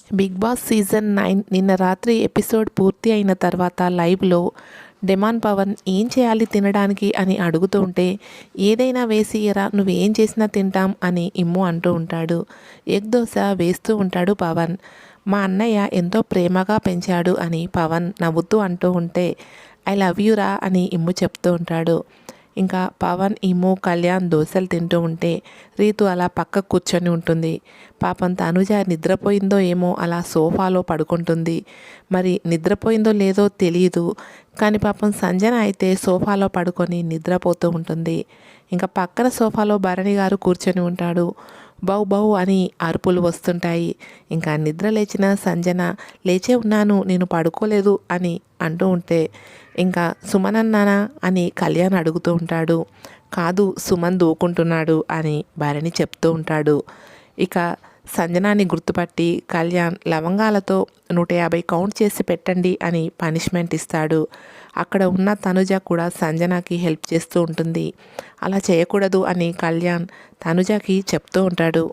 Big boss season 9 నిన్న రాత్రి episode పూర్తి అయిన తర్వాత లైవ్లో డెమాన్ పవన్ ఏం చేయాలి తినడానికి అని అడుగుతూ ఉంటే, ఏదైనా వేసి ఇరా నువ్వేం చేసినా తింటాం అని ఇమ్ము అంటూ ఉంటాడు. ఎగ్ దోశ వేస్తూ ఉంటాడు పవన్. మా అన్నయ్య ఎంతో ప్రేమగా పెంచాడు అని పవన్ నవ్వుతూ అంటూ ఉంటే, ఐ లవ్ యూ రా అని ఇమ్ము చెప్తూ ఉంటాడు. ఇంకా పవన్, ఇమ్ము, కళ్యాణ్ దోశలు తింటూ ఉంటే రీతు అలా పక్క కూర్చొని ఉంటుంది. పాపం తనుజ నిద్రపోయిందో ఏమో అలా సోఫాలో పడుకుంటుంది. మరి నిద్రపోయిందో లేదో తెలియదు, కానీ పాపం సంజన అయితే సోఫాలో పడుకొని నిద్రపోతూ ఉంటుంది. ఇంకా పక్కన సోఫాలో భరణి గారు కూర్చొని ఉంటాడు. బౌ బౌ అని అరుపులు వస్తుంటాయి. ఇంకా నిద్ర లేచిన సంజన, లేచే ఉన్నాను నేను పడుకోలేదు అని అంటూ ఉంటే, ఇంకా సుమన్ అన్నానా అని కళ్యాణ్ అడుగుతూ ఉంటాడు. కాదు, సుమన్ దూకుంటున్నాడు అని భరణి చెప్తూ ఉంటాడు. ఇక సంజనాని గుర్తుపట్టి కళ్యాణ్ లవంగాలతో 150 కౌంట్ చేసి పెట్టండి అని పనిష్మెంట్ ఇస్తాడు. అక్కడ ఉన్న తనుజ కూడా సంజనకి హెల్ప్ చేస్తూ ఉంటుంది. అలా చేయకూడదు అని కళ్యాణ్ తనుజకి చెప్తూ ఉంటాడు.